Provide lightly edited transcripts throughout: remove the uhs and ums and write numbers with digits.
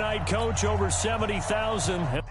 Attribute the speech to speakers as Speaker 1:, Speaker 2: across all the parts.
Speaker 1: tonight, Coach. Over 70,000.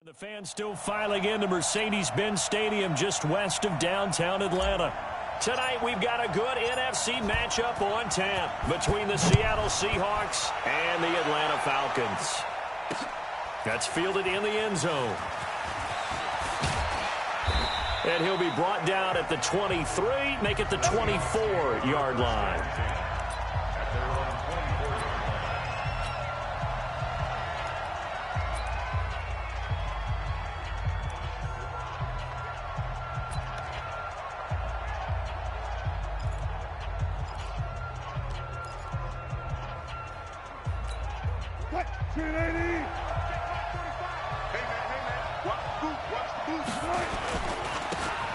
Speaker 1: The fans still filing into Mercedes-Benz Stadium just west of downtown Atlanta. Tonight, we've got a good NFC matchup on tap between the Seattle Seahawks and the Atlanta Falcons. That's fielded in the end zone. And he'll be brought down at the 23, make it the 24-yard line.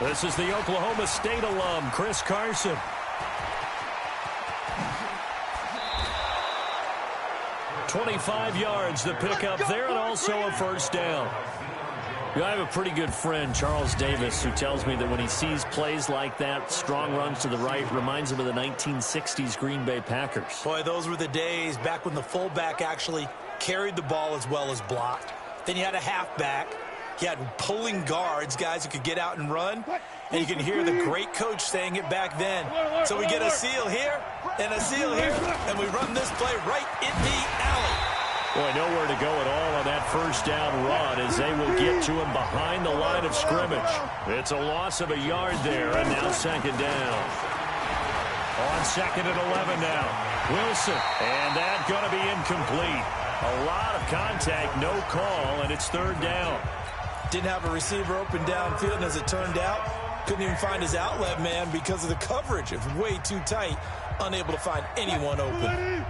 Speaker 1: This is the Oklahoma State alum, Chris Carson. "25 yards the pickup there, and also a first down. I have a pretty good friend, Charles Davis, who tells me that when he sees plays like that, strong runs to the right, reminds him of the 1960s Green Bay Packers.
Speaker 2: Boy, those were the days back when the fullback actually carried the ball as well as blocked. Then you had a halfback. You had pulling guards, guys who could get out and run. And you can hear the great coach saying it back then. So we get a seal here and a seal here, and we run this play right in the alley.
Speaker 1: Boy, nowhere to go at all on that first down run as they will get to him behind the line of scrimmage. It's a loss of a yard there, and now second down. On second and 11 now. Wilson, and that's going to be incomplete. A lot of contact, no call, and it's third down.
Speaker 2: Didn't have a receiver open downfield, and as it turned out, couldn't even find his outlet man because of the coverage. It was way too tight, unable to find anyone open.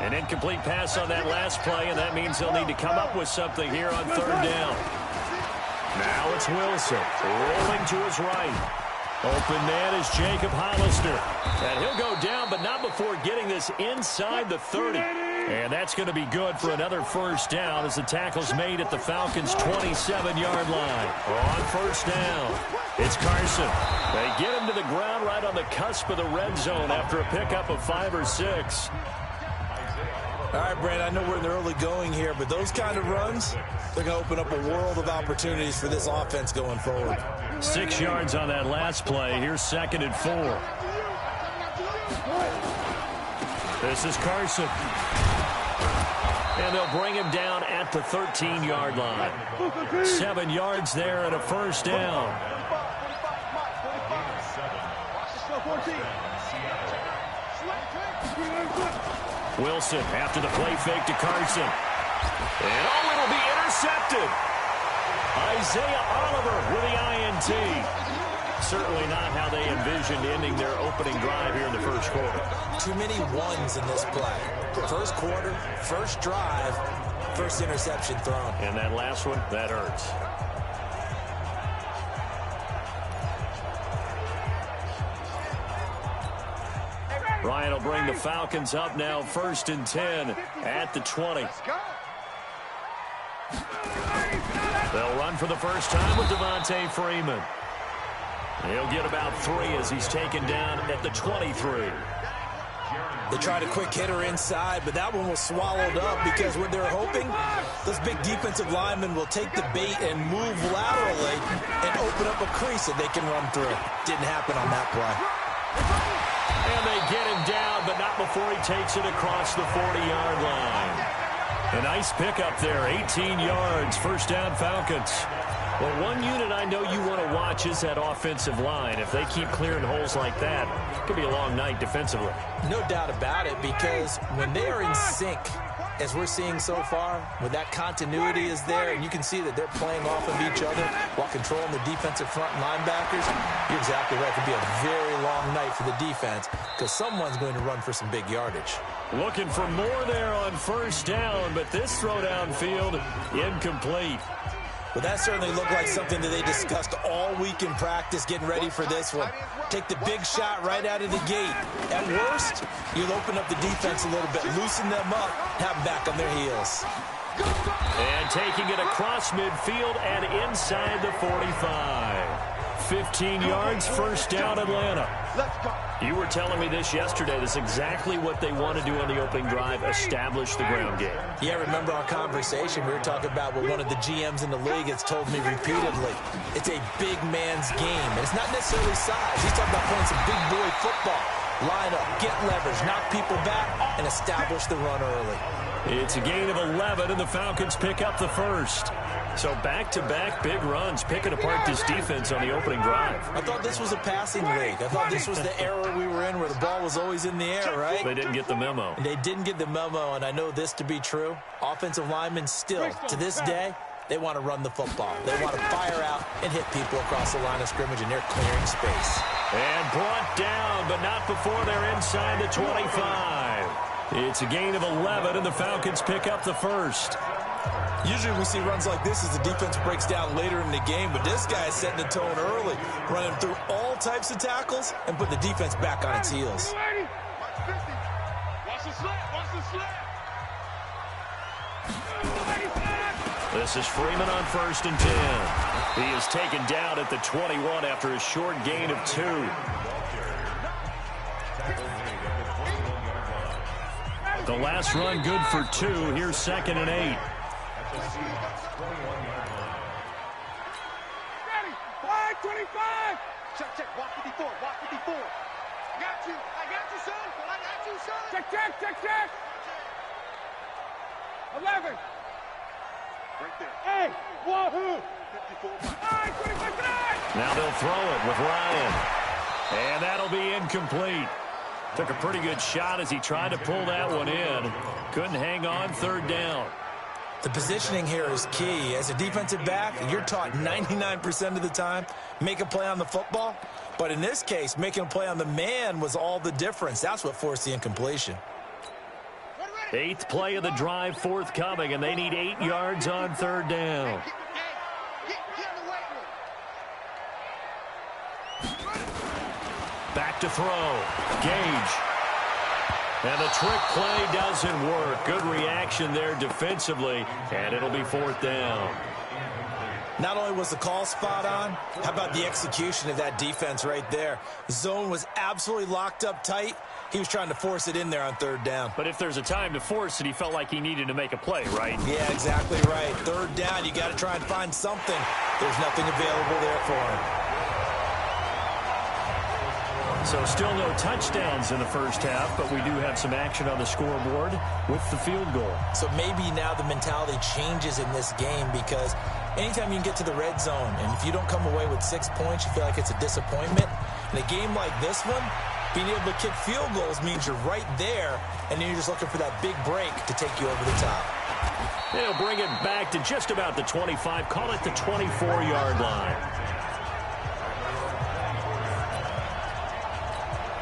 Speaker 1: An incomplete pass on that last play, and that means they'll need to come up with something here on third down. Now it's Wilson, rolling to his right. Open man is Jacob Hollister. And he'll go down, but not before getting this inside the 30. And that's going to be good for another first down as the tackle's made at the Falcons' 27-yard line. On first down, it's Carson. They get him to the ground right on the cusp of the red zone after a pickup of 5 or 6.
Speaker 2: All right, Brandon, I know we're in the early going here, but those kind of runs, they're going to open up a world of opportunities for this offense going forward.
Speaker 1: 6 yards on that last play. Here's 2nd and 4. This is Carson. And they'll bring him down at the 13-yard line. 7 yards there and a first down. Wilson after the play fake to Carson. And it'll be intercepted. Isaiah Oliver with the INT. Certainly not how they envisioned ending their opening drive here in the first quarter.
Speaker 2: Too many ones in this play. First quarter, first drive, first interception thrown.
Speaker 1: And that last one, that hurts. Ryan will bring the Falcons up now, 1st and 10 at the 20. They'll run for the first time with Devontae Freeman. He'll get about 3 as he's taken down at the 23.
Speaker 2: They tried a quick hitter inside, but that one was swallowed up because what they're hoping, those big defensive linemen will take the bait and move laterally and open up a crease that they can run through. Didn't happen on that play.
Speaker 1: And they get him down, but not before he takes it across the 40-yard line. A nice pickup there, 18 yards, first down Falcons. Well, one unit I know you want to watch is that offensive line. If they keep clearing holes like that, it could be a long night defensively.
Speaker 2: No doubt about it, because when they are in sync, as we're seeing so far, when that continuity is there, and you can see that they're playing off of each other while controlling the defensive front linebackers, you're exactly right. It could be a very long night for the defense because someone's going to run for some big yardage.
Speaker 1: Looking for more there on first down, but this throw downfield incomplete.
Speaker 2: Well, that certainly looked like something that they discussed all week in practice, getting ready for this one. Take the big shot right out of the gate. At worst, you'll open up the defense a little bit, loosen them up, have them back on their heels.
Speaker 1: And taking it across midfield and inside the 45. 15 yards, first down Atlanta. You were telling me this yesterday. This is exactly what they want to do on the opening drive, establish the ground game.
Speaker 2: Yeah, remember our conversation? We were talking about what one of the GMs in the league has told me repeatedly. It's a big man's game, and it's not necessarily size. He's talking about playing some big boy football. Line up, get leverage, knock people back, and establish the run early.
Speaker 1: It's a gain of 11, and the Falcons pick up the first. So back-to-back big runs, picking apart this defense on the opening drive.
Speaker 2: I thought this was a passing league. I thought this was the era we were in where the ball was always in the air, right?
Speaker 1: They didn't get the memo.
Speaker 2: They didn't get the memo, and I know this to be true. Offensive linemen still, to this day, they want to run the football. They want to fire out and hit people across the line of scrimmage, and they're clearing space.
Speaker 1: And brought down, but not before they're inside the 25. It's a gain of 11, and the Falcons pick up the first.
Speaker 2: Usually we see runs like this as the defense breaks down later in the game, but this guy is setting the tone early, running through all types of tackles and put the defense back on its heels.
Speaker 1: This is Freeman on 1st and 10. He is taken down at the 21 after a short gain of 2. The last run good for 2. Here's 2nd and 8.
Speaker 3: Ready, 5-25. Check, walk 54, walk 54. I got you, son. I got you, son. Check. 11. Right there. Hey, wahoo. 54. 25.
Speaker 1: Now they'll throw it with Ryan. And that'll be incomplete. Took a pretty good shot as he tried to pull that one in. Couldn't hang on, 3rd down.
Speaker 2: The positioning here is key. As a defensive back, you're taught 99% of the time, make a play on the football. But in this case, making a play on the man was all the difference. That's what forced the incompletion.
Speaker 1: 8th play of the drive forthcoming, and they need 8 yards on 3rd down. Back to throw. Gage. And the trick play doesn't work. Good reaction there defensively, and it'll be 4th down.
Speaker 2: Not only was the call spot on, how about the execution of that defense right there? Zone was absolutely locked up tight. He was trying to force it in there on third down.
Speaker 1: But if there's a time to force it, he felt like he needed to make a play, right?
Speaker 2: Yeah, exactly right. Third down, you got to try and find something. There's nothing available there for him.
Speaker 1: So still no touchdowns in the first half, but we do have some action on the scoreboard with the field goal. So
Speaker 2: maybe now the mentality changes in this game, because anytime you can get to the red zone, and if you don't come away with 6 points, you feel like it's a disappointment. In a game like this one, being able to kick field goals means you're right there, and then you're just looking for that big break to take you over the top.
Speaker 1: They'll bring it back to just about the 25, call it the 24-yard line.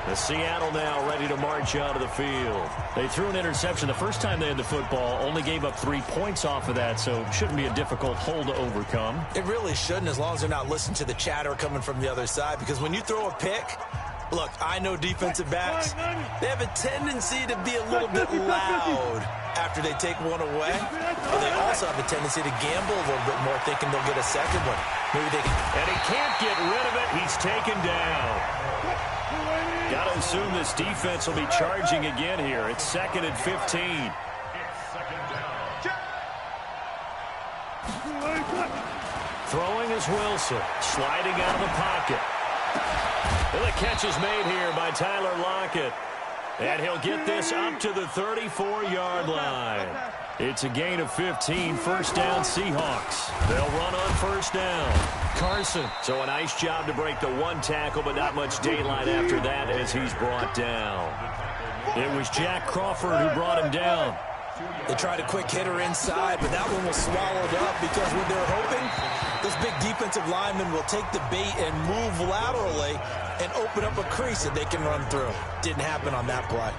Speaker 1: The Seattle now ready to march out of the field. They threw an interception the first time they had the football, only gave up 3 points off of that, so it shouldn't be a difficult hole to overcome.
Speaker 2: It really shouldn't, as long as they're not listening to the chatter coming from the other side, because when you throw a pick, look, I know defensive backs, they have a tendency to be a little bit loud after they take one away, but they also have a tendency to gamble a little bit more, thinking they'll get a second one. Maybe they can.
Speaker 1: And he can't get rid of it. He's taken down. Got to assume this defense will be charging again here. It's 2nd and 15. Throwing is Wilson, sliding out of the pocket. And the catch is made here by Tyler Lockett. And he'll get this up to the 34-yard line. It's a gain of 15, first down Seahawks. They'll run on first down. Carson. So a nice job to break the 1 tackle, but not much daylight after that as he's brought down. It was Jack Crawford who brought him down.
Speaker 2: They tried a quick hitter inside, but that one was swallowed up, because what they're hoping, this big defensive lineman will take the bait and move laterally and open up a crease that they can run through. Didn't happen on that play.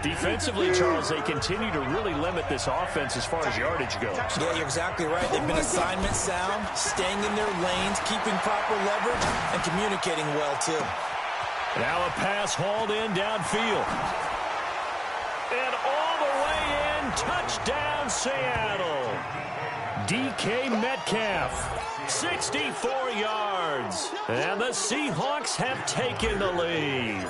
Speaker 1: Defensively, Charles, they continue to really limit this offense as far as yardage goes.
Speaker 2: Yeah, you're exactly right. They've been assignment sound, staying in their lanes, keeping proper leverage, and communicating well, too.
Speaker 1: Now a pass hauled in downfield. And all the way in, touchdown Seattle. DK Metcalf, 64 yards. And the Seahawks have taken the lead.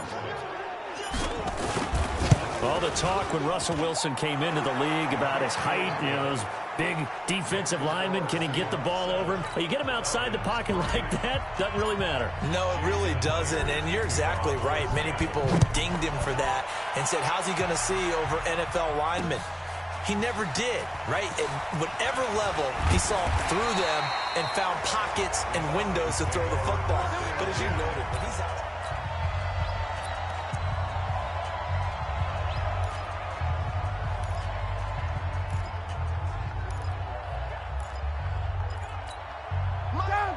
Speaker 1: All the talk when Russell Wilson came into the league about his height, you know, those big defensive linemen, can he get the ball over him? You get him outside the pocket like that, doesn't really matter.
Speaker 2: No, it really doesn't, and you're exactly right. Many people dinged him for that and said, how's he going to see over NFL linemen? He never did, right? At whatever level, he saw through them and found pockets and windows to throw the football. But as you noted, when he's out.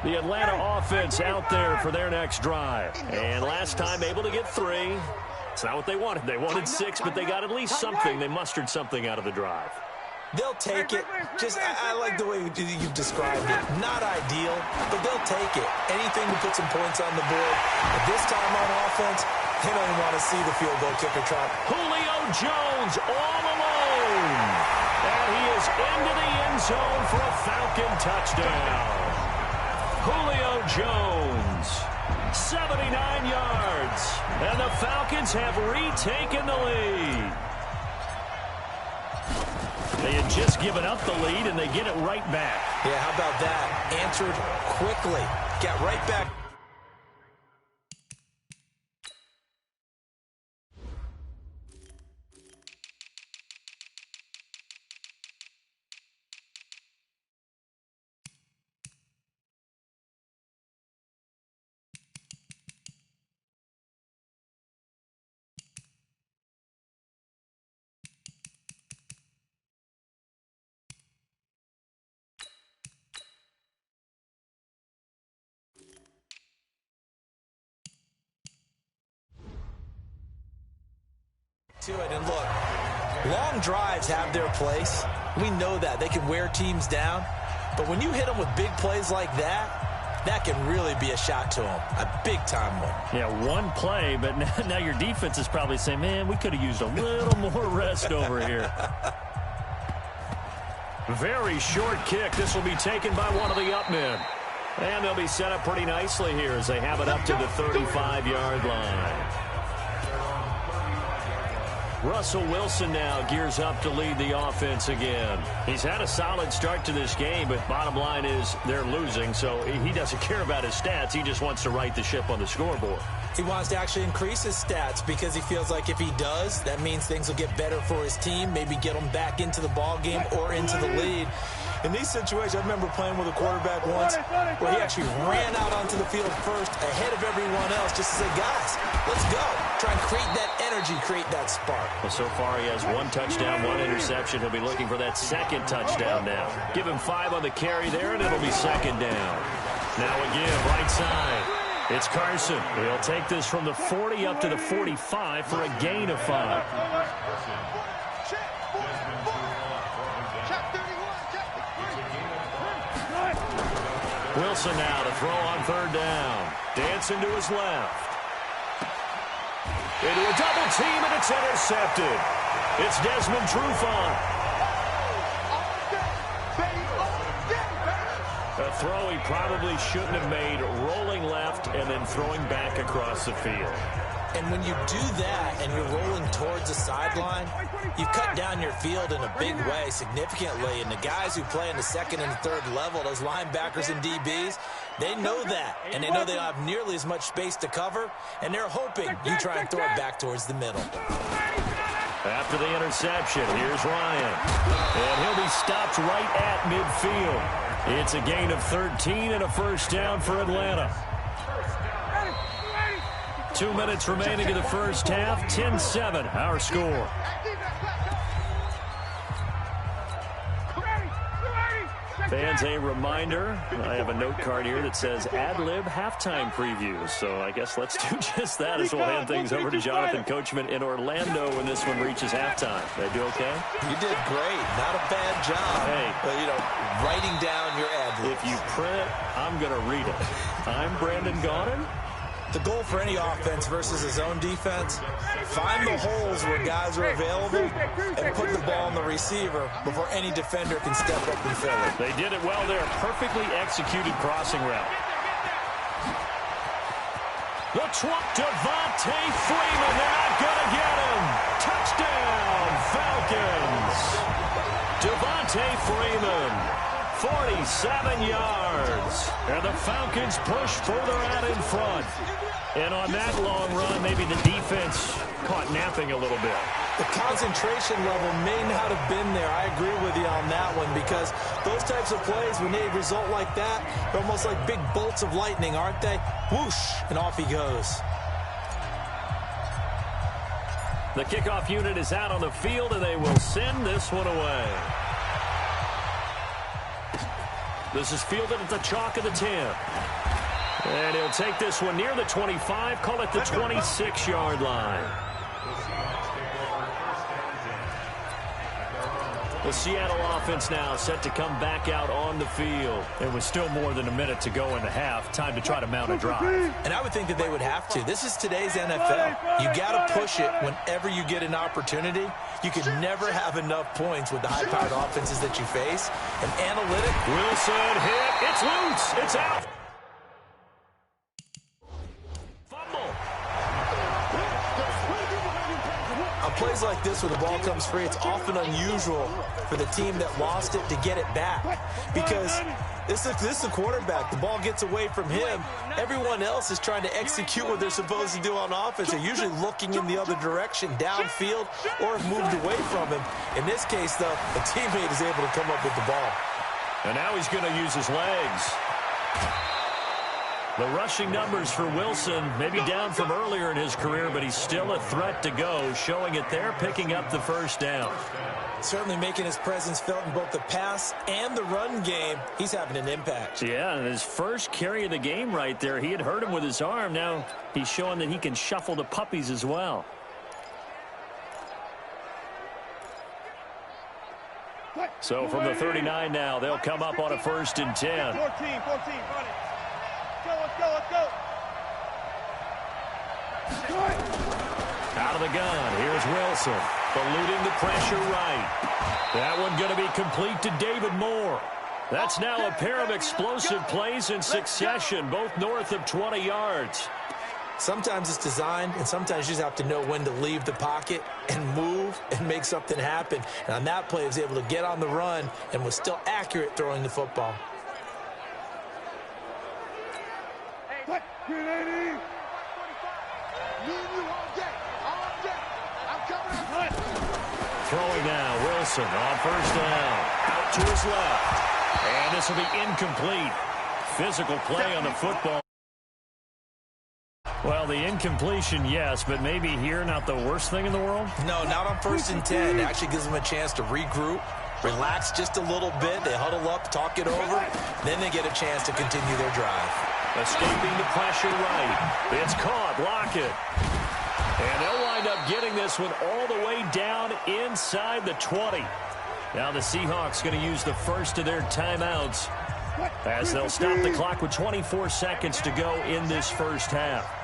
Speaker 1: The Atlanta offense out there for their next drive. And last time able to get 3. It's not what they wanted. They wanted 6, but they got at least something. They mustered something out of the drive.
Speaker 2: They'll take it. Just, I like the way you've described it. Not ideal, but they'll take it. Anything to put some points on the board. But this time on offense, they don't even want to see the field goal kicker try.
Speaker 1: Julio Jones all alone. And he is into the end zone for a Falcon touchdown. Julio Jones, 79 yards. And the Falcons have retaken the lead. They had just given up the lead, and they get it right back.
Speaker 2: Yeah, how about that? Answered quickly. Got right back. To it, and look, long drives have their place. We know that. They can wear teams down. But when you hit them with big plays like that, that can really be a shot to them. A big-time one.
Speaker 1: Yeah, one play, but now your defense is probably saying, man, we could have used a little more rest over here. Very short kick. This will be taken by one of the up men. And they'll be set up pretty nicely here as they have it up to the 35-yard line. Russell Wilson now gears up to lead the offense again. He's had a solid start to this game, but bottom line is they're losing, so he doesn't care about his stats. He just wants to right the ship on the scoreboard.
Speaker 2: He wants to actually increase his stats because he feels like if he does, that means things will get better for his team, maybe get them back into the ball game or into the lead. In these situations, I remember playing with a quarterback once where he actually ran out onto the field first ahead of everyone else just to say, guys, let's go. Try and create that energy, create that spark.
Speaker 1: Well, so far he has 1 touchdown, 1 interception. He'll be looking for that second touchdown now. Give him 5 on the carry there, and it'll be second down. Now again, right side. It's Carson. He'll take this from the 40 up to the 45 for a gain of 5. Wilson now to throw on third down. Dancing to his left. Into a double team, and it's intercepted. It's Desmond Trufant. A throw he probably shouldn't have made, rolling left and then throwing back across the field.
Speaker 2: And when you do that and you're rolling towards the sideline, you've cut down your field in a big way, significantly. And the guys who play in the second and third level, those linebackers and DBs, they know that. And they know they don't have nearly as much space to cover. And they're hoping you try and throw it back towards the middle.
Speaker 1: After the interception, here's Ryan. And he'll be stopped right at midfield. It's a gain of 13 and a first down for Atlanta. 2 minutes remaining in the first half. 10-7, our score. Fans, a reminder, I have a note card here that says ad-lib halftime previews. So I guess let's do just that as we'll hand things over to Jonathan Coachman in Orlando when this one reaches halftime. Did I do okay?
Speaker 2: You did great. Not a bad job.
Speaker 1: Hey.
Speaker 2: But, writing down your ad-libs.
Speaker 1: If you print it, I'm going to read it. I'm Brandon Gaudin.
Speaker 2: The goal for any offense versus his own defense, find the holes where guys are available and put the ball on the receiver before any defender can step up and fill it.
Speaker 1: They did it well there. Perfectly executed crossing route. The truck, Devontae Freeman. They're not going to get him. Touchdown, Falcons. Devontae Freeman. 47 yards. And the Falcons push further out in front. And on that long run, maybe the defense caught napping a little bit.
Speaker 2: The concentration level may not have been there. I agree with you on that one because those types of plays, when they result like that, they're almost like big bolts of lightning, aren't they? Whoosh, and off he goes.
Speaker 1: The kickoff unit is out on the field, and they will send this one away. This is fielded at the chalk of the 10. And he'll take this one near the 25, call it the 26-yard line. The Seattle offense now set to come back out on the field. It was still more than a minute to go in the half. Time to try to mount a drive.
Speaker 2: And I would think that they would have to. This is today's NFL. You got to push it whenever you get an opportunity. You can never have enough points with the high-powered offenses that you face. And analytic.
Speaker 1: Wilson hit. It's loose. It's out. Fumble.
Speaker 2: On plays like this where the ball comes free, it's often unusual for the team that lost it to get it back. Because this is the quarterback. The ball gets away from him. Everyone else is trying to execute what they're supposed to do on offense. They're usually looking in the other direction, downfield, or have moved away from him. In this case, though, a teammate is able to come up with the ball.
Speaker 1: And now he's going to use his legs. The rushing numbers for Wilson may be down from earlier in his career, but he's still a threat to go, showing it there, picking up the first down.
Speaker 2: Certainly making his presence felt in both the pass and the run game. He's having an impact.
Speaker 1: Yeah, and his first carry of the game right there, he had hurt him with his arm. Now he's showing that he can shuffle the puppies as well. So from the 39 now, they'll come up on a 1st and 10.
Speaker 3: 14, run it. Let's go.
Speaker 1: Out of the gun, here's Wilson. Eluding the pressure right. That one going to be complete to David Moore. That's now a pair of explosive plays in succession, both north of 20 yards.
Speaker 2: Sometimes it's designed, and sometimes you just have to know when to leave the pocket and move and make something happen. And on that play, he was able to get on the run and was still accurate throwing the football.
Speaker 1: Throwing now, Wilson on first down. Out to his left. And this will be incomplete. Physical play on the football. Well, the incompletion, yes, but maybe here not the worst thing in the world?
Speaker 2: No, not on 1st and 10. It actually gives them a chance to regroup, relax just a little bit. They huddle up, talk it over. Then they get a chance to continue their drive.
Speaker 1: Escaping the pressure right. It's caught. Lockett. And they'll wind up getting this one all the way down inside the 20. Now the Seahawks going to use the first of their timeouts as they'll stop the clock with 24 seconds to go in this first half.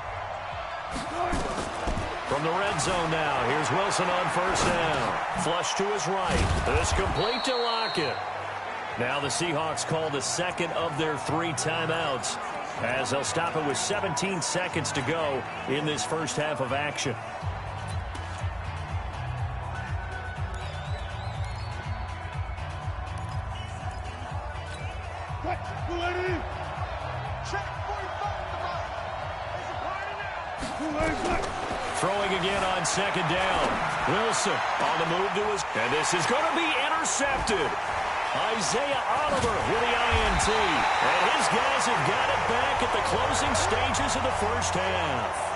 Speaker 1: From the red zone now, here's Wilson on first down. Flush to his right. This complete to Lockett. Now the Seahawks call the second of their 3 timeouts as they'll stop it with 17 seconds to go in this first half of action. Throwing again on second down. Wilson on the move to his... And this is going to be intercepted. Isaiah Oliver with the INT. And his guys have got it back at the closing stages of the first half.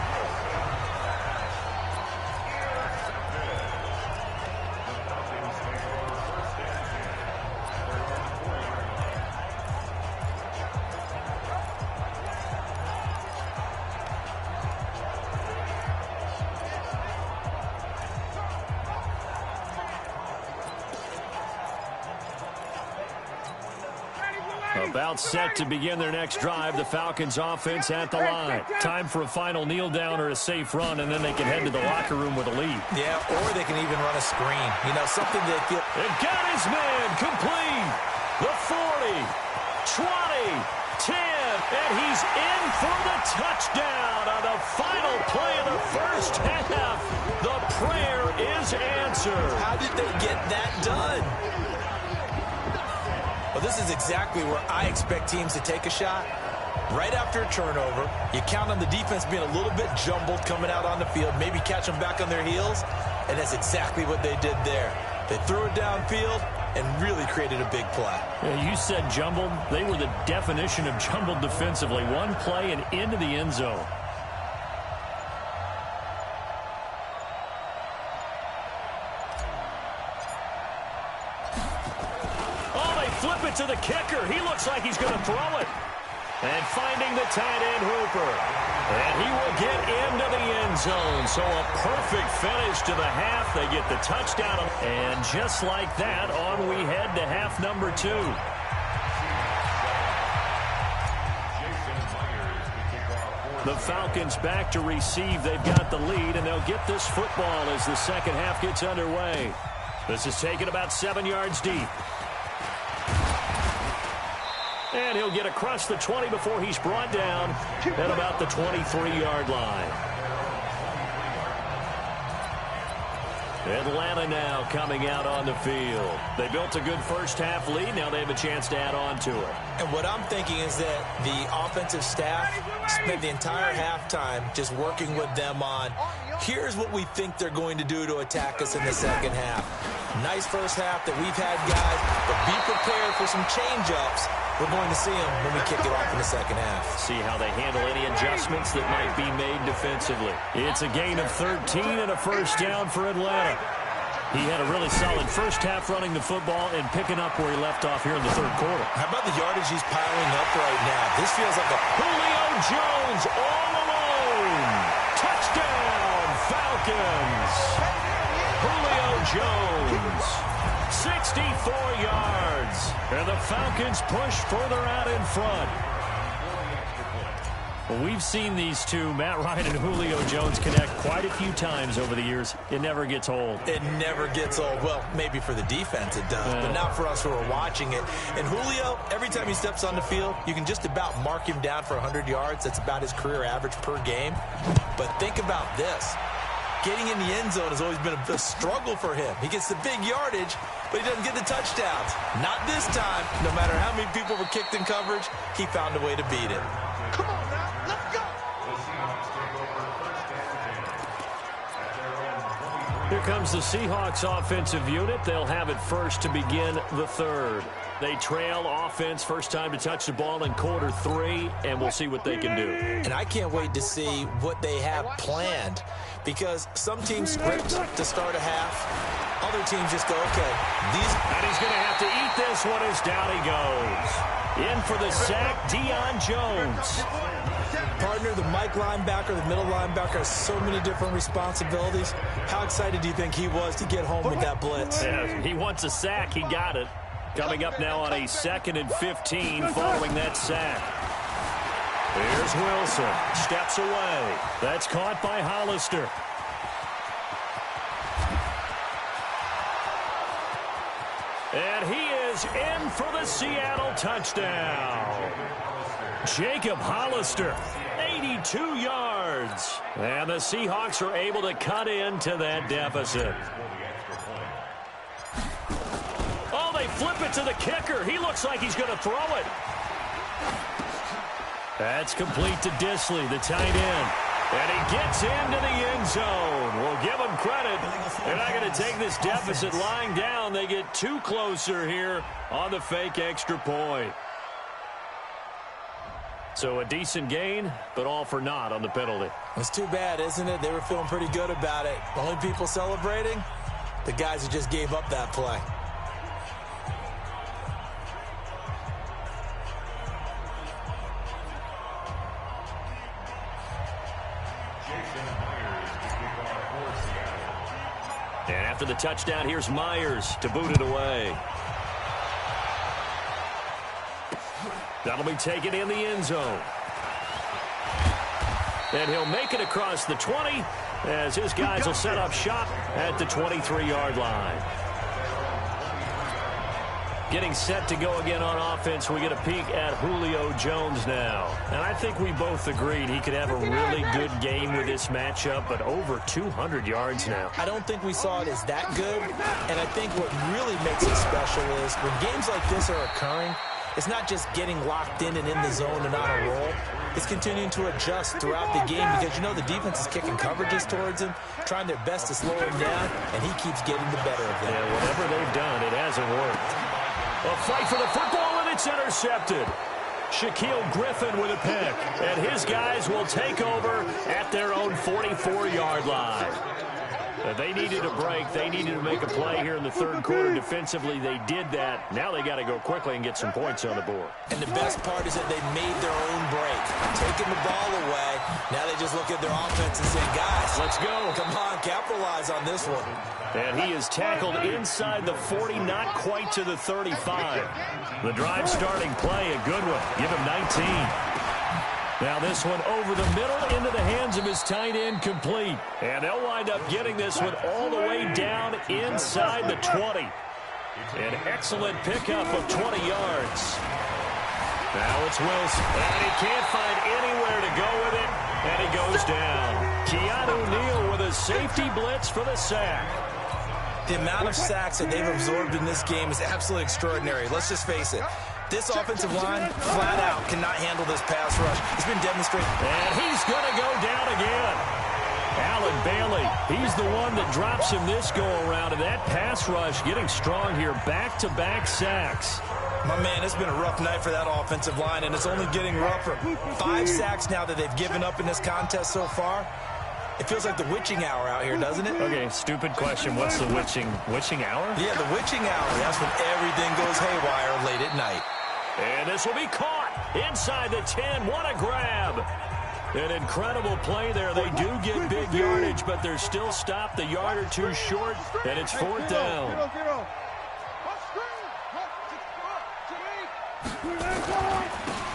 Speaker 1: About set to begin their next drive. The Falcons offense at the line. Time for a final kneel down or a safe run, and then they can head to the locker room with a lead.
Speaker 2: Yeah, or they can even run a screen. You know, something that feel...
Speaker 1: They've got his man complete. The 40, 20, 10, and he's in for the touchdown on the final play of the first half. The prayer is answered.
Speaker 2: How did they get that done? Well, this is exactly where I expect teams to take a shot. Right after a turnover, you count on the defense being a little bit jumbled coming out on the field, maybe catch them back on their heels, and that's exactly what they did there. They threw it downfield and really created a big play.
Speaker 1: Yeah, you said jumbled. They were the definition of jumbled defensively. One play and into the end zone. Flip it to the kicker. He looks like he's going to throw it. And finding the tight end Hooper. And he will get into the end zone. So a perfect finish to the half. They get the touchdown. And just like that, on we head to half number 2. The Falcons back to receive. They've got the lead, and they'll get this football as the second half gets underway. This is taken about 7 yards deep. And he'll get across the 20 before he's brought down at about the 23-yard line. Atlanta now coming out on the field. They built a good first-half lead. Now they have a chance to add on to it.
Speaker 2: And what I'm thinking is that the offensive staff spent the entire halftime just working with them on, here's what we think they're going to do to attack us in the second half. Nice first half that we've had, guys, but be prepared for some change-ups. We're going to see them when we kick it off in the second half.
Speaker 1: See how they handle any adjustments that might be made defensively. It's a gain of 13 and a first down for Atlanta. He had a really solid first half running the football and picking up where he left off here in the third quarter.
Speaker 2: How about the yardage he's piling up right now? This feels like a...
Speaker 1: Julio Jones all alone. Touchdown, Falcons. Julio Jones. 64 yards. And the Falcons push further out in front. Well, we've seen these two, Matt Ryan and Julio Jones, connect quite a few times over the years. It never gets old.
Speaker 2: It never gets old. Well, maybe for the defense it does, but not for us who are watching it. And Julio, every time he steps on the field, you can just about mark him down for 100 yards. That's about his career average per game. But think about this. Getting in the end zone has always been a struggle for him. He gets the big yardage, but he doesn't get the touchdowns. Not this time. No matter how many people were kicked in coverage, he found a way to beat it.
Speaker 3: Come on now, let's go.
Speaker 1: Here comes the Seahawks offensive unit. They'll have it first to begin the third. They trail offense, first time to touch the ball in quarter 3, and we'll see what they can do.
Speaker 2: And I can't wait to see what they have planned, because some teams script to start a half. Other teams just go, okay, these...
Speaker 1: And he's going to have to eat this one as down he goes. In for the sack, Deion Jones.
Speaker 2: Partner, the Mike linebacker, the middle linebacker has so many different responsibilities. How excited do you think he was to get home with that blitz?
Speaker 1: Yeah, he wants a sack. He got it. Coming up now on a 2nd and 15 following that sack. Here's Wilson. Steps away. That's caught by Hollister. And he is in for the Seattle touchdown. Jacob Hollister, 82 yards. And the Seahawks are able to cut into that deficit. Oh, they flip it to the kicker. He looks like he's going to throw it. That's complete to Disley, the tight end. And he gets into the end zone. We'll give him credit. They're not going to take this deficit lying down. They get too closer here on the fake extra point. So a decent gain, but all for naught on the penalty.
Speaker 2: It's too bad, isn't it? They were feeling pretty good about it. The only people celebrating, the guys who just gave up that play.
Speaker 1: And after the touchdown, here's Myers to boot it away. That'll be taken in the end zone. And he'll make it across the 20 as his guys will set up shop at the 23-yard line. Getting set to go again on offense, we get a peek at Julio Jones now. And I think we both agreed he could have a really good game with this matchup, but over 200 yards now.
Speaker 2: I don't think we saw it as that good, and I think what really makes it special is when games like this are occurring, it's not just getting locked in and in the zone and on a roll. It's continuing to adjust throughout the game because, you know, the defense is kicking coverages towards him, trying their best to slow him down, and he keeps getting the better of them.
Speaker 1: Yeah, whatever they've done, it hasn't worked. A fight for the football, and it's intercepted. Shaquille Griffin with a pick, and his guys will take over at their own 44-yard line. They needed a break. They needed to make a play here in the third quarter. Defensively, they did that. Now they got to go quickly and get some points on the board.
Speaker 2: And the best part is that they made their own break. Taking the ball away, now they just look at their offense and say, guys,
Speaker 1: let's go.
Speaker 2: Come on, capitalize on this one.
Speaker 1: And he is tackled inside the 40, not quite to the 35. The drive starting play, a good one. Give him 19. Now this one over the middle into the hands of his tight end, complete. And they'll wind up getting this one all the way down inside the 20. An excellent pickup of 20 yards. Now it's Wilson. And he can't find anywhere to go with it. And he goes down. Keanu Neal with a safety blitz for the sack.
Speaker 2: The amount of sacks that they've absorbed in this game is absolutely extraordinary. Let's just face it. This offensive line, flat out, cannot handle this pass rush. It's been demonstrated.
Speaker 1: And he's going to go down again. Allen Bailey, he's the one that drops him this go-around. And that pass rush getting strong here. Back-to-back sacks.
Speaker 2: My man, it's been a rough night for that offensive line, and it's only getting rougher. 5 sacks now that they've given up in this contest so far. It feels like the witching hour out here, doesn't it?
Speaker 1: Okay, stupid question. What's the witching hour?
Speaker 2: Yeah, the witching hour. That's when everything goes haywire late at night.
Speaker 1: And this will be caught inside the 10. What a grab. An incredible play there. They do get big yardage, but they're still stopped a yard or two short, and it's 4th down.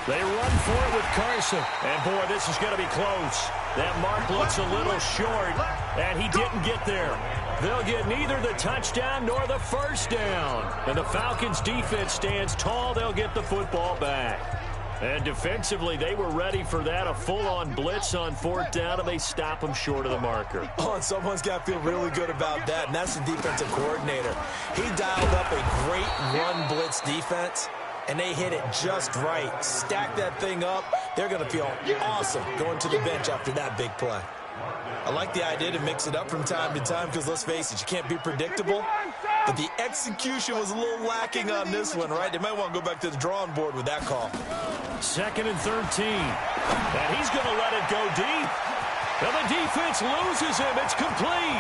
Speaker 1: They run for it with Carson. And, boy, this is going to be close. That mark looks a little short, and he didn't get there. They'll get neither the touchdown nor the first down. And the Falcons' defense stands tall. They'll get the football back. And defensively, they were ready for that, a full-on blitz on fourth down, and they stop them short of the marker.
Speaker 2: Oh, and someone's got to feel really good about that, and that's the defensive coordinator. He dialed up a great run blitz defense, and they hit it just right. Stack that thing up. They're going to feel awesome going to the bench after that big play. I like the idea to mix it up from time to time because, let's face it, you can't be predictable. But the execution was a little lacking on this one, right? They might want to go back to the drawing board with that call.
Speaker 1: 2nd and 13. And he's going to let it go deep. And the defense loses him. It's complete.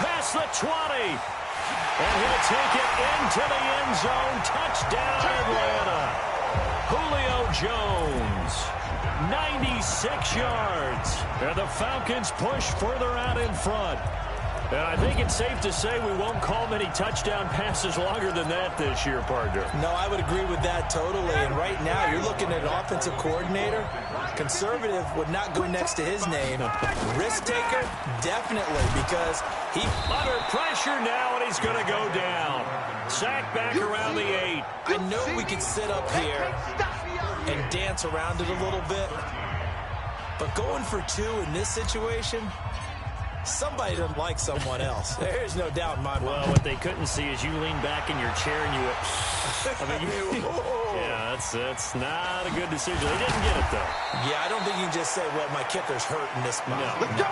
Speaker 1: Past the 20. And he'll take it into the end zone. Touchdown, Atlanta. Julio Jones. 96 yards. And the Falcons push further out in front. And I think it's safe to say we won't call many touchdown passes longer than that this year, partner.
Speaker 2: No, I would agree with that totally. And right now, you're looking at an offensive coordinator. Conservative would not go next to his name. Risk taker, definitely, because he...
Speaker 1: Under pressure now, and he's going to go down. Sack back around the 8.
Speaker 2: I know we could sit up here and dance around it a little bit, but going for 2 in this situation... Somebody doesn't like someone else. There's no doubt in my mind.
Speaker 1: Well, what they couldn't see is you lean back in your chair and you went, I mean, yeah, that's not a good decision. They didn't get it, though.
Speaker 2: Yeah, I don't think you can just say, well, my kicker's hurt in this spot.
Speaker 1: No.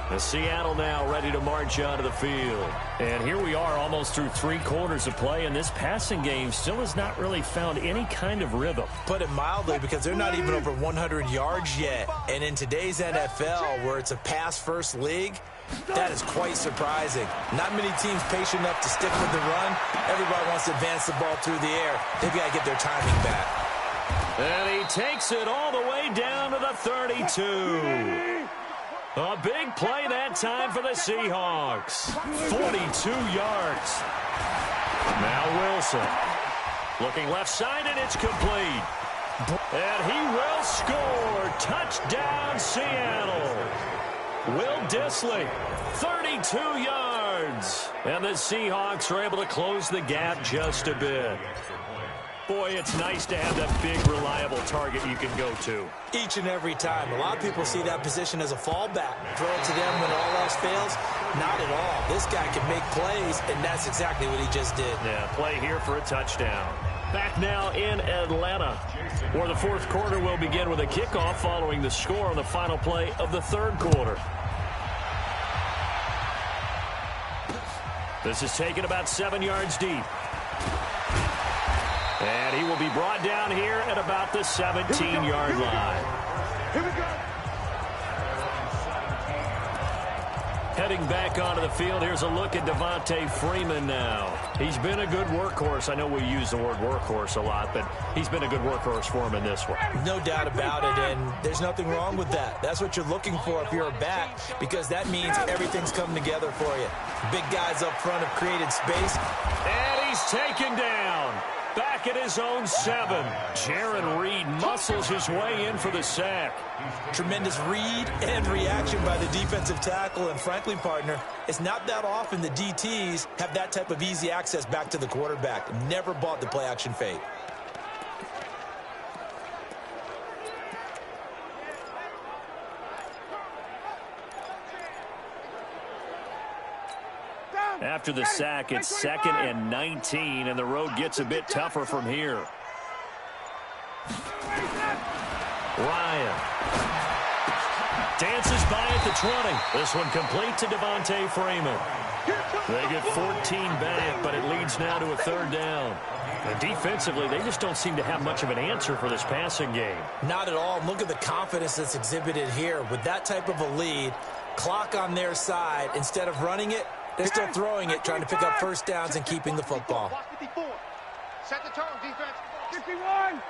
Speaker 1: And Seattle now ready to march onto the field. And here we are almost through 3 quarters of play, and this passing game still has not really found any kind of rhythm.
Speaker 2: Put it mildly, because they're not even over 100 yards yet. And in today's NFL, where it's a pass-first league, that is quite surprising. Not many teams patient enough to stick with the run. Everybody wants to advance the ball through the air. They've got to get their timing back.
Speaker 1: And he takes it all the way down to the 32. A big play that time for the Seahawks. 42 yards. Now Wilson. Looking left side, and it's complete. And he will score. Touchdown, Seattle. Will Dissly, 32 yards. And the Seahawks are able to close the gap just a bit. Boy, it's nice to have that big, reliable target you can go to.
Speaker 2: Each and every time. A lot of people see that position as a fallback. Throw it to them when all else fails. Not at all. This guy can make plays, and that's exactly what he just did.
Speaker 1: Yeah, play here for a touchdown. Back now in Atlanta, where the fourth quarter will begin with a kickoff following the score on the final play of the third quarter. This is taken about 7 yards deep. And he will be brought down here at about the 17-yard line.
Speaker 3: Here we go.
Speaker 1: Heading back onto the field, here's a look at Devontae Freeman now. He's been a good workhorse. I know we use the word workhorse a lot, but he's been a good workhorse for him in this one.
Speaker 2: No doubt about it, and there's nothing wrong with that. That's what you're looking for if you're a back, because that means everything's coming together for you. Big guys up front have created space.
Speaker 1: And he's taken down. Back at his own 7. Jaron Reed muscles his way in for the sack.
Speaker 2: Tremendous read and reaction by the defensive tackle. And frankly, partner, it's not that often the DTs have that type of easy access back to the quarterback. Never bought the play-action fake.
Speaker 1: After the sack, it's 2nd and 19, and the road gets a bit tougher from here. Ryan dances by at the 20. This one complete to Devontae Freeman. They get 14 back, but it leads now to a 3rd down. And defensively, they just don't seem to have much of an answer for this passing game.
Speaker 2: Not at all. Look at the confidence that's exhibited here. With that type of a lead, clock on their side, instead of running it, they're still throwing it, trying to pick up first downs and keeping the football.
Speaker 3: Set the tone, defense. 51.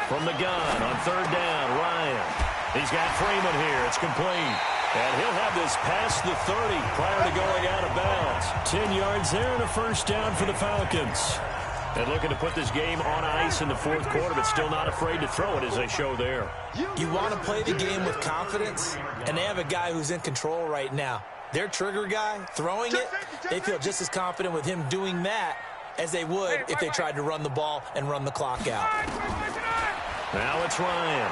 Speaker 1: From the gun on 3rd down, Ryan. He's got Freeman here. It's complete. And he'll have this past the 30 prior to going out of bounds. 10 yards there and a first down for the Falcons. And looking to put this game on ice in the fourth quarter, but still not afraid to throw it as they show there.
Speaker 2: You want to play the game with confidence, and they have a guy who's in control right now. Their trigger guy, throwing it, they feel just as confident with him doing that as they would if they tried to run the ball and run the clock out.
Speaker 1: Now it's Ryan.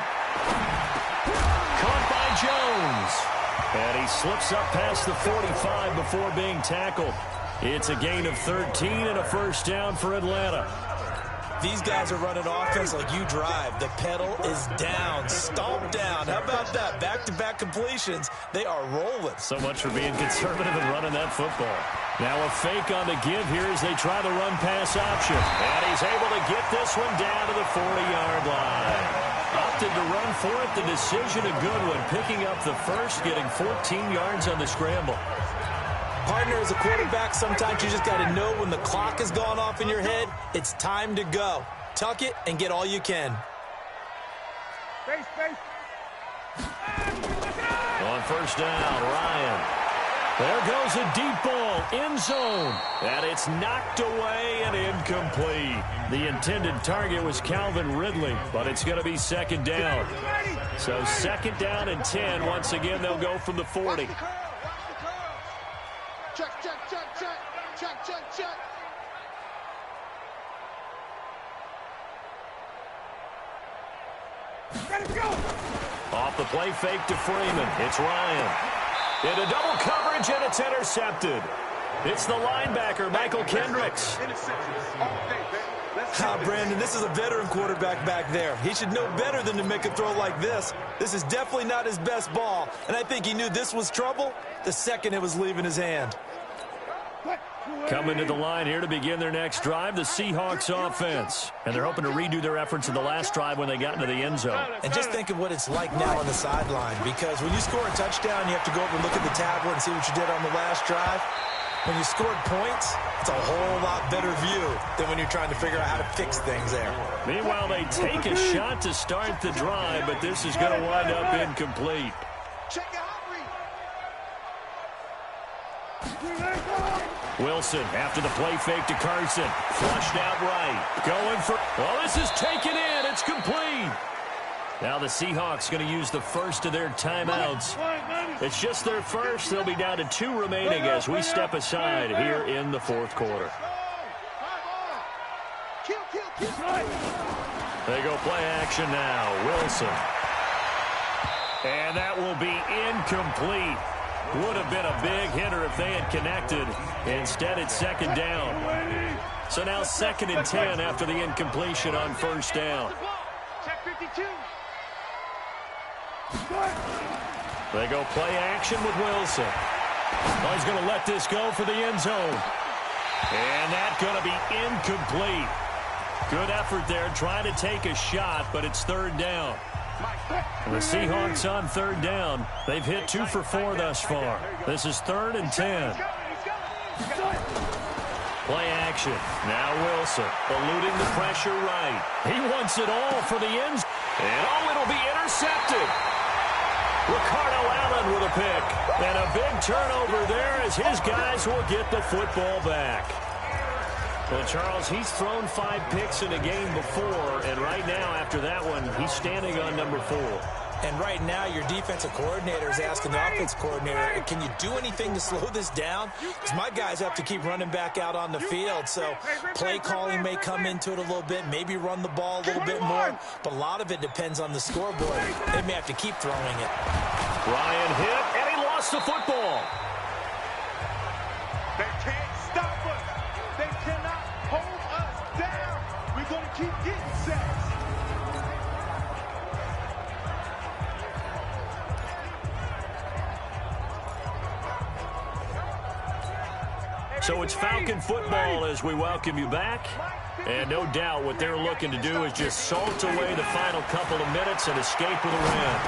Speaker 1: Caught by Jones. And he slips up past the 45 before being tackled. It's a gain of 13 and a first down for Atlanta.
Speaker 2: These guys are running offense like you drive. The pedal is down, stomp down. How about that? Back-to-back completions. They are rolling.
Speaker 1: So much for being conservative and running that football. Now a fake on the give here as they try the run-pass option. And he's able to get this one down to the 40-yard line. Opted to run for it. The decision a good one. Picking up the first, getting 14 yards on the scramble.
Speaker 2: Partner, as a quarterback, sometimes you just got to know when the clock has gone off in your head, it's time to go. Tuck it and get all you can.
Speaker 1: On first down, Ryan. There goes a deep ball, end zone. And it's knocked away and incomplete. The intended target was Calvin Ridley, but it's going to be second down. So second down and 10. Once again, they'll go from the 40.
Speaker 3: Check. Let it go.
Speaker 1: Off the play fake to Freeman. It's Ryan. Into double coverage, and it's intercepted. It's the linebacker, Michael Kendricks.
Speaker 2: Brandon, this is a veteran quarterback back there. He should know better than to make a throw like this. This is definitely not his best ball, and I think he knew this was trouble the second it was leaving his hand.
Speaker 1: Coming to the line here to begin their next drive, the Seahawks offense. And they're hoping to redo their efforts in the last drive when they got into the end zone.
Speaker 2: And just think of what it's like now on the sideline, because when you score a touchdown, you have to go over and look at the tablet and see what you did on the last drive. When you scored points, it's a whole lot better view than when you're trying to figure out how to fix things there.
Speaker 1: Meanwhile, they take a shot to start the drive, but this is going to wind up incomplete. Wilson after the play fake to Carson. Flushed out right. Going for... Oh, this is taken in. It's complete. Now the Seahawks going to use the first of their timeouts. It's just their first. They'll be down to 2 remaining as we step aside here in the fourth quarter. They go play action now. Wilson. And that will be incomplete. Would have been a big hitter if they had connected. Instead, it's second down. So now second and 10 after the incompletion on first down. They go play action with Wilson. Oh, he's going to let this go for the end zone. And that's going to be incomplete. Good effort there, trying to take a shot, but it's third down. And the Seahawks on third down. They've hit 2 for 4 thus far. This is third and 10. Play action. Now Wilson eluding the pressure right. He wants it all for the end zone. And oh, it'll be intercepted. Ricardo Allen with a pick. And a big turnover there as his guys will get the football back. Well, Charles, he's thrown 5 picks in a game before, and right now, after that one, he's standing on number 4.
Speaker 2: And right now, your defensive coordinator is asking the offensive coordinator, can you do anything to slow this down? Because my guys have to keep running back out on the field, so play calling may come into it a little bit, maybe run the ball a little bit more, but a lot of it depends on the scoreboard. They may have to keep throwing it.
Speaker 1: Ryan hit, and he lost the football.
Speaker 3: They can't stop us. They cannot hold us down. We're going to keep getting sacks.
Speaker 1: So it's Falcon football as we welcome you back. And no doubt what they're looking to do is just salt away the final couple of minutes and escape with a win.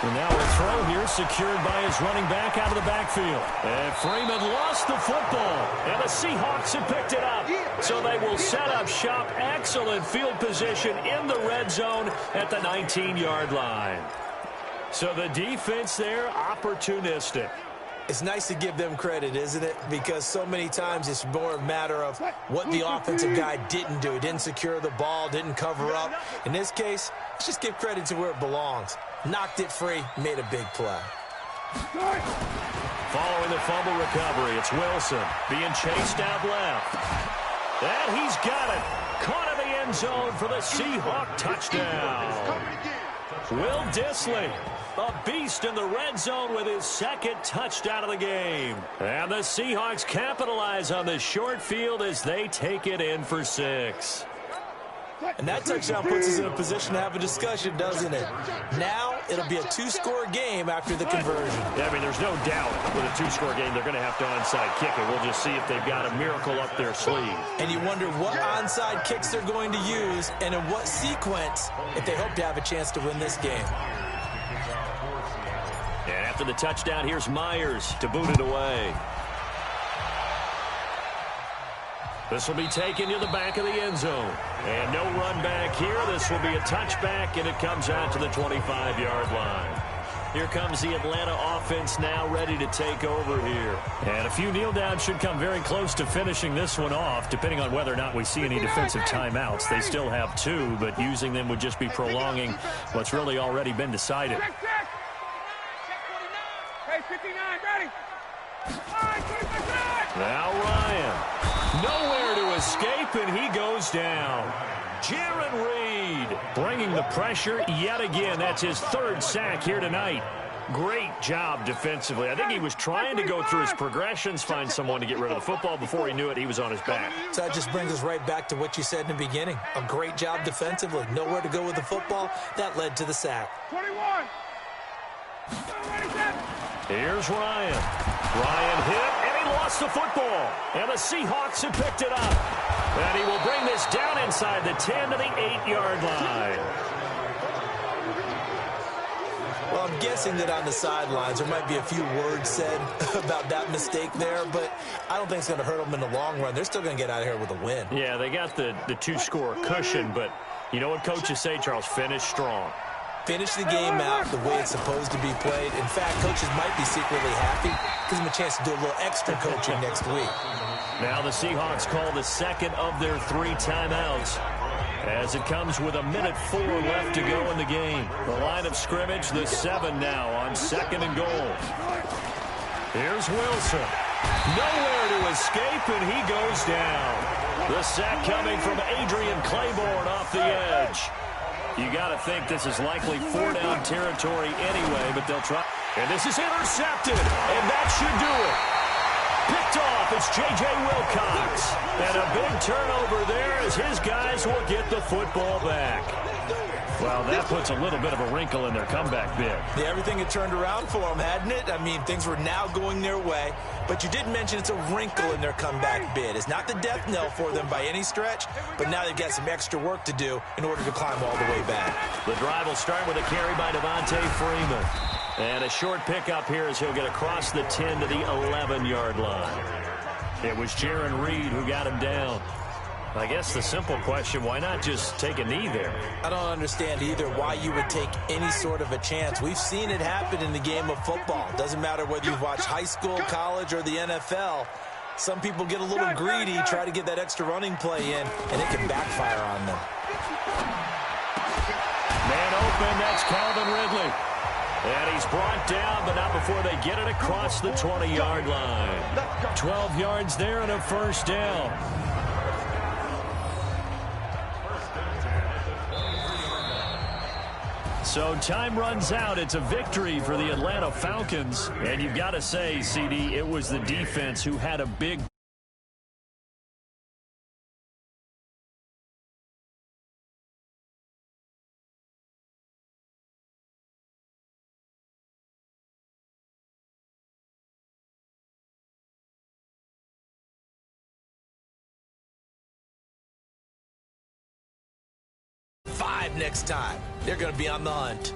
Speaker 1: And now a throw here secured by his running back out of the backfield. And Freeman lost the football. And the Seahawks have picked it up. So they will set up shop. Excellent field position in the red zone at the 19-yard line. So the defense there, opportunistic.
Speaker 2: It's nice to give them credit, isn't it? Because so many times it's more a matter of what the offensive guy didn't do. He didn't secure the ball, didn't cover up. In this case, let's just give credit to where it belongs. Knocked it free, made a big play.
Speaker 1: Following the fumble recovery, it's Wilson being chased out left. And he's got it. Caught in the end zone for the Seahawk touchdown. Will Dissly, a beast in the red zone with his second touchdown of the game. And the Seahawks capitalize on this short field as they take it in for 6.
Speaker 2: And that touchdown puts us in a position to have a discussion, doesn't it? Now it'll be a 2-score game after the conversion.
Speaker 1: Yeah, I mean, there's no doubt with a 2-score game they're going to have to onside kick it. We'll just see if they've got a miracle up their sleeve.
Speaker 2: And you wonder what onside kicks they're going to use and in what sequence if they hope to have a chance to win this game.
Speaker 1: And after the touchdown, here's Myers to boot it away. This will be taken to the back of the end zone. And no run back here. This will be a touchback, and it comes out to the 25-yard line. Here comes the Atlanta offense now ready to take over here. And a few kneel downs should come very close to finishing this one off, depending on whether or not we see any defensive timeouts. They still have 2, but using them would just be prolonging what's really already been decided.
Speaker 3: Hey, 59, ready. All right, 25.
Speaker 1: Now Ryan. Nowhere to escape, and he goes down. Jaron Reed bringing the pressure yet again. That's his 3rd sack here tonight. Great job defensively. I think he was trying to go through his progressions, find someone to get rid of the football. Before he knew it, he was on his back.
Speaker 2: So that just brings us right back to what you said in the beginning. A great job defensively. Nowhere to go with the football. That led to the sack.
Speaker 3: 21.
Speaker 1: Here's Ryan. Ryan hit, and he lost the football. And the Seahawks have picked it up. And he will bring this down inside the 10 to the 8-yard line.
Speaker 2: Well, I'm guessing that on the sidelines there might be a few words said about that mistake there, but I don't think it's going to hurt them in the long run. They're still going to get out of here with a win.
Speaker 1: Yeah, they got the 2-score cushion, but you know what coaches say, Charles? Finish strong.
Speaker 2: Finish the game out the way it's supposed to be played. In fact, coaches might be secretly happy. Gives them a chance to do a little extra coaching next week.
Speaker 1: Now the Seahawks call the second of their 3 timeouts as it comes with 1:04 left to go in the game. The line of scrimmage, the 7 now on 2nd and goal. Here's Wilson. Nowhere to escape, and he goes down. The sack coming from Adrian Claiborne off the edge. You got to think this is likely 4-down territory anyway, but they'll try. And this is intercepted, and that should do it. Picked off, it's J.J. Wilcox. And a big turnover there as his guys will get the football back. Well, that puts a little bit of a wrinkle in their comeback bid.
Speaker 2: Yeah, everything had turned around for them, hadn't it? I mean, things were now going their way. But you did mention it's a wrinkle in their comeback bid. It's not the death knell for them by any stretch, but now they've got some extra work to do in order to climb all the way back.
Speaker 1: The drive will start with a carry by Devontae Freeman. And a short pickup here as he'll get across the 10 to the 11-yard line. It was Jaron Reed who got him down. I guess the simple question, why not just take a knee there?
Speaker 2: I don't understand either why you would take any sort of a chance. We've seen it happen in the game of football. Doesn't matter whether you've watched high school, college, or the NFL. Some people get a little greedy, try to get that extra running play in, and it can backfire on them.
Speaker 1: Man open, that's Calvin Ridley. And he's brought down, but not before they get it across the 20-yard line. 12 yards there and a first down. So time runs out. It's a victory for the Atlanta Falcons. And you've got to say, CD, it was the defense who had a big...
Speaker 2: Next time, they're going to be on the hunt.